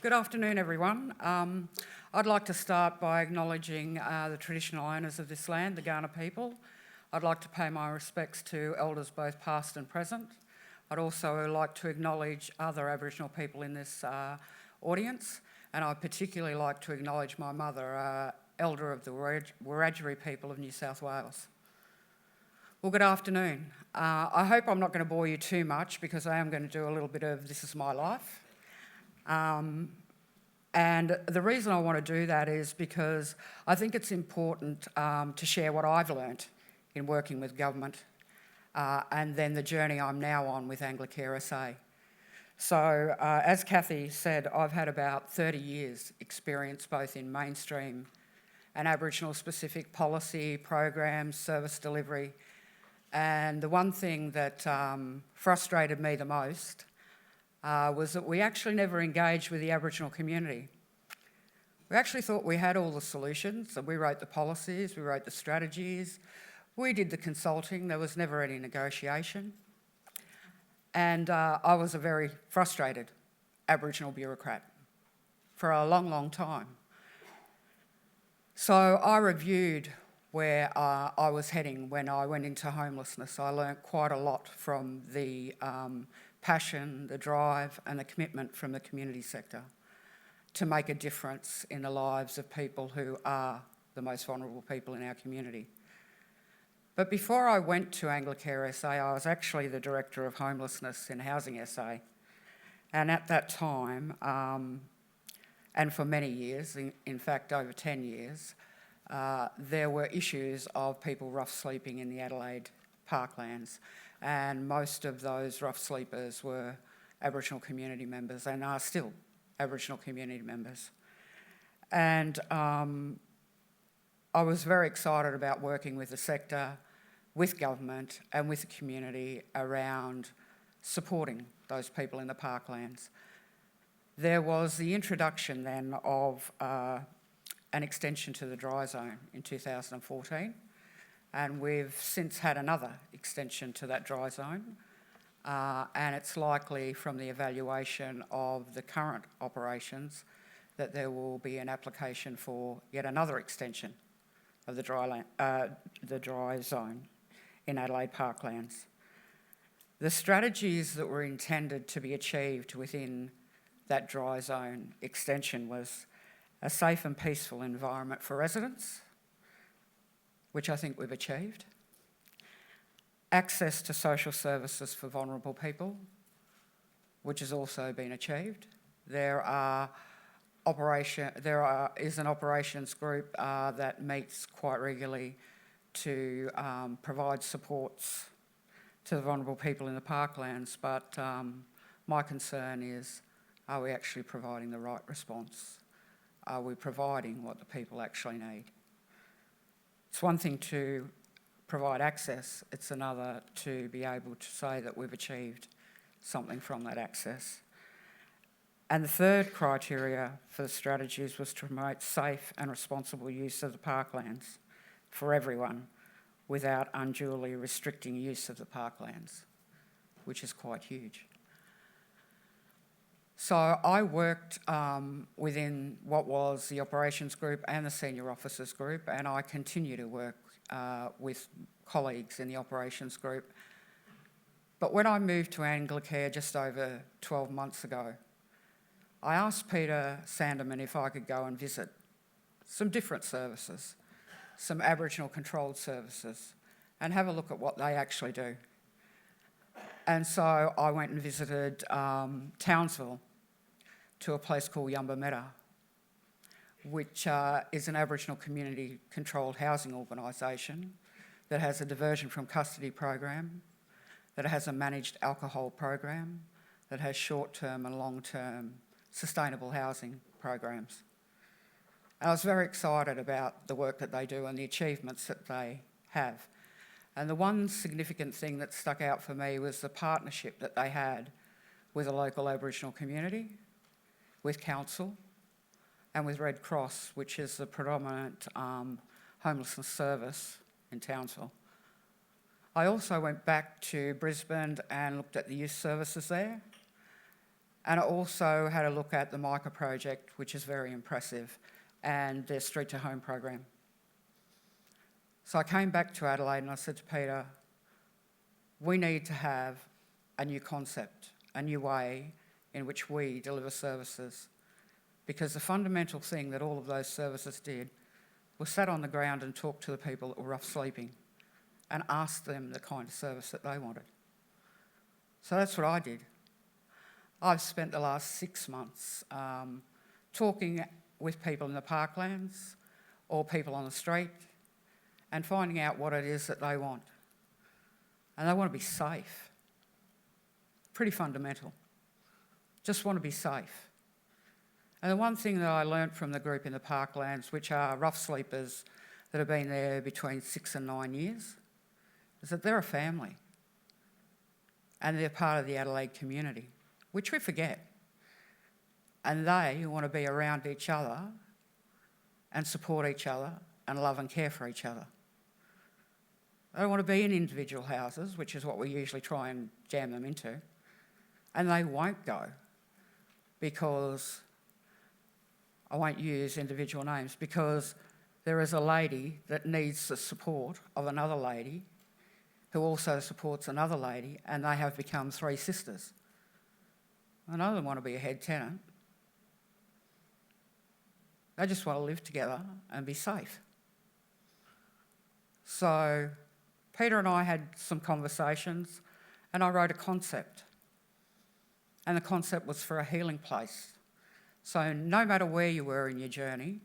Good afternoon, everyone. I'd like to start by acknowledging the traditional owners of this land, the Kaurna people. I'd like to pay my respects to elders both past and present. I'd also like to acknowledge other Aboriginal people in this audience, and I'd particularly like to acknowledge my mother, elder of the Wiradjuri people of New South Wales. Well, good afternoon. I hope I'm not going to bore you too much because I am going to do a little bit of This Is My Life. And the reason I want to do that is because I think it's important to share what I've learnt in working with government and then the journey I'm now on with Anglicare SA. So as Kathy said, I've had about 30 years experience both in mainstream and Aboriginal specific policy, programs, service delivery. And the one thing that frustrated me the most was that we actually never engaged with the Aboriginal community. We actually thought we had all the solutions, that we wrote the policies, we wrote the strategies, we did the consulting, there was never any negotiation. And I was a very frustrated Aboriginal bureaucrat for a long, long time. So I reviewed where I was heading when I went into homelessness. I learnt quite a lot from the passion, the drive and the commitment from the community sector to make a difference in the lives of people who are the most vulnerable people in our community. But before I went to Anglicare SA, I was actually the Director of Homelessness in Housing SA. And at that time, and for many years, in fact over 10 years, there were issues of people rough sleeping in the Adelaide parklands. And most of those rough sleepers were Aboriginal community members and are still Aboriginal community members. And I was very excited about working with the sector, with government and with the community around supporting those people in the parklands. There was the introduction then of an extension to the dry zone in 2014. And we've since had another extension to that dry zone. And it's likely from the evaluation of the current operations that there will be an application for yet another extension of the dry zone in Adelaide Parklands. The strategies that were intended to be achieved within that dry zone extension was a safe and peaceful environment for residents, which I think we've achieved. Access to social services for vulnerable people, which has also been achieved. There is an operations group that meets quite regularly to provide supports to the vulnerable people in the parklands, but my concern is, are we actually providing the right response? Are we providing what the people actually need? It's one thing to provide access, it's another to be able to say that we've achieved something from that access. And the third criteria for the strategies was to promote safe and responsible use of the parklands for everyone without unduly restricting use of the parklands, which is quite huge. So I worked within what was the operations group and the senior officers group, and I continue to work with colleagues in the operations group. But when I moved to Anglicare just over 12 months ago, I asked Peter Sanderman if I could go and visit some different services, some Aboriginal controlled services, and have a look at what they actually do. And so I went and visited Townsville, to a place called Yumbameta, which is an Aboriginal community controlled housing organisation that has a diversion from custody program, that has a managed alcohol program, that has short-term and long-term sustainable housing programs. And I was very excited about the work that they do and the achievements that they have. And the one significant thing that stuck out for me was the partnership that they had with a local Aboriginal community, with council and with Red Cross, which is the predominant homelessness service in Townsville. I also went back to Brisbane and looked at the youth services there. And I also had a look at the Micah project, which is very impressive, and their Street to Home program. So I came back to Adelaide and I said to Peter, we need to have a new concept, a new way in which we deliver services. Because the fundamental thing that all of those services did was sat on the ground and talk to the people that were rough sleeping and ask them the kind of service that they wanted. So that's what I did. I've spent the last 6 months talking with people in the parklands or people on the street and finding out what it is that they want. And they want to be safe. Pretty fundamental. Just want to be safe. And the one thing that I learnt from the group in the parklands, which are rough sleepers that have been there between 6 and 9 years, is that they're a family. And they're part of the Adelaide community, which we forget. And they want to be around each other and support each other and love and care for each other. They don't want to be in individual houses, which is what we usually try and jam them into. And they won't go because, I won't use individual names, because there is a lady that needs the support of another lady who also supports another lady, and they have become 3 sisters. And none of them want to be a head tenant. They just want to live together and be safe. So Peter and I had some conversations and I wrote a concept. And the concept was for a healing place. So no matter where you were in your journey,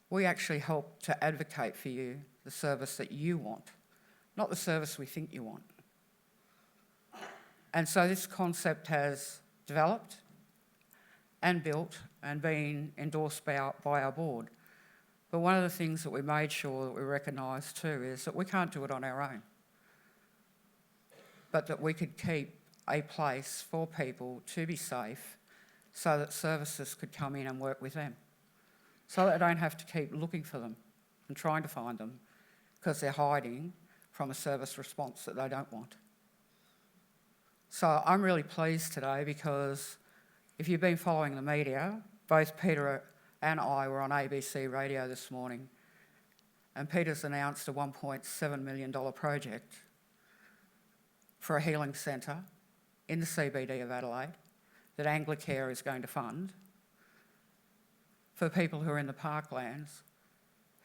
we actually help to advocate for you the service that you want, not the service we think you want. And so this concept has developed and built and been endorsed by our board. But one of the things that we made sure that we recognised too is that we can't do it on our own, but that we could keep a place for people to be safe so that services could come in and work with them, so that they don't have to keep looking for them and trying to find them because they're hiding from a service response that they don't want. So I'm really pleased today because if you've been following the media, both Peter and I were on ABC radio this morning, and Peter's announced a $1.7 million project for a healing centre in the CBD of Adelaide that Anglicare is going to fund for people who are in the parklands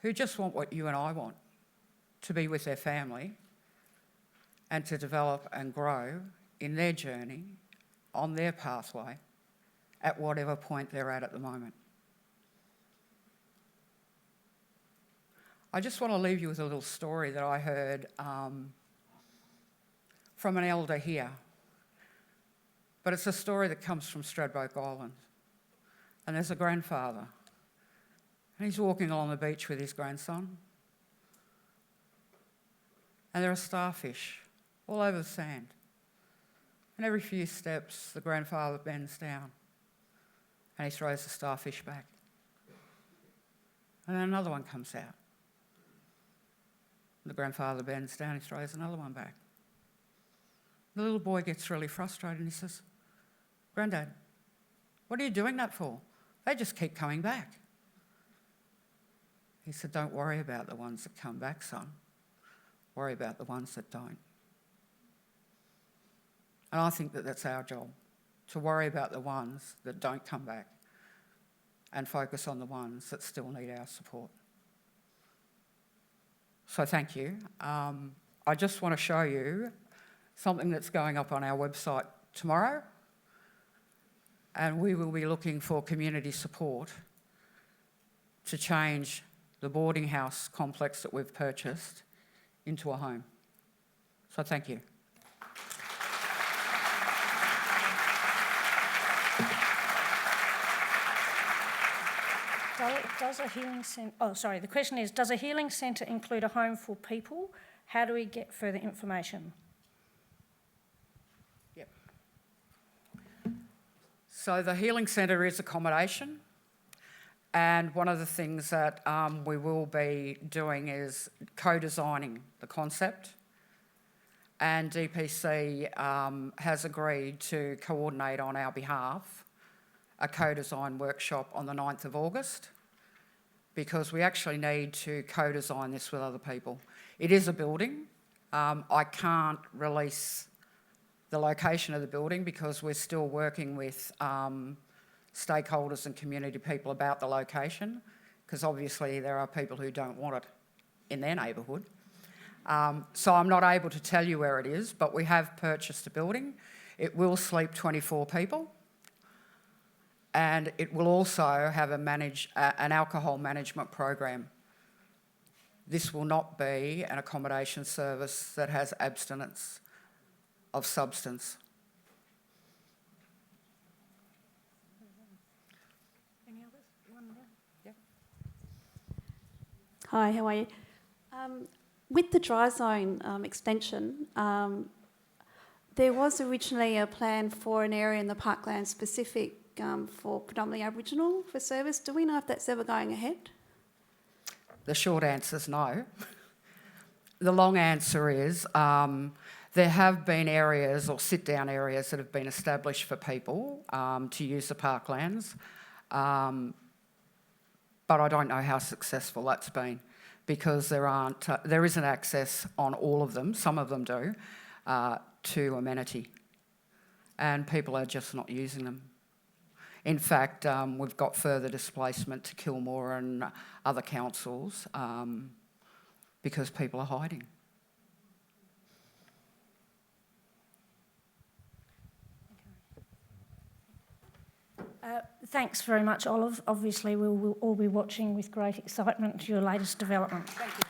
who just want what you and I want, to be with their family and to develop and grow in their journey, on their pathway, at whatever point they're at the moment. I just want to leave you with a little story that I heard from an elder here. But it's a story that comes from Stradbroke Island. And there's a grandfather. And he's walking along the beach with his grandson. And there are starfish all over the sand. And every few steps, the grandfather bends down and he throws the starfish back. And then another one comes out. The grandfather bends down, he throws another one back. The little boy gets really frustrated and he says, "Granddad, what are you doing that for? They just keep coming back." He said, "Don't worry about the ones that come back, son. Worry about the ones that don't." And I think that that's our job, to worry about the ones that don't come back and focus on the ones that still need our support. So thank you. I just want to show you something that's going up on our website tomorrow, and we will be looking for community support to change the boarding house complex that we've purchased into a home. So thank you. Does a healing centre... the question is, does a healing centre include a home for people? How do we get further information? Yep. So the healing centre is accommodation, and one of the things that we will be doing is co-designing the concept and DPC has agreed to coordinate on our behalf a co-design workshop on the 9th of August, because we actually need to co-design this with other people. It is a building. I can't release the location of the building because we're still working with stakeholders and community people about the location, because obviously there are people who don't want it in their neighbourhood. So I'm not able to tell you where it is, but we have purchased a building. It will sleep 24 people, and it will also have an alcohol management program. This will not be an accommodation service that has abstinence of substance. Any others? One more? Yeah. Hi, how are you? With the dry zone extension, there was originally a plan for an area in the parkland specific for predominantly Aboriginal for service. Do we know if that's ever going ahead? The short answer is no. The long answer is there have been areas or sit-down areas that have been established for people to use the parklands, but I don't know how successful that's been, because there isn't access on all of them, some of them do, to amenity, and people are just not using them. In fact, we've got further displacement to Kilmore and other councils because people are hiding. Thanks very much, Olive. Obviously, we'll all be watching with great excitement your latest development. Thank you.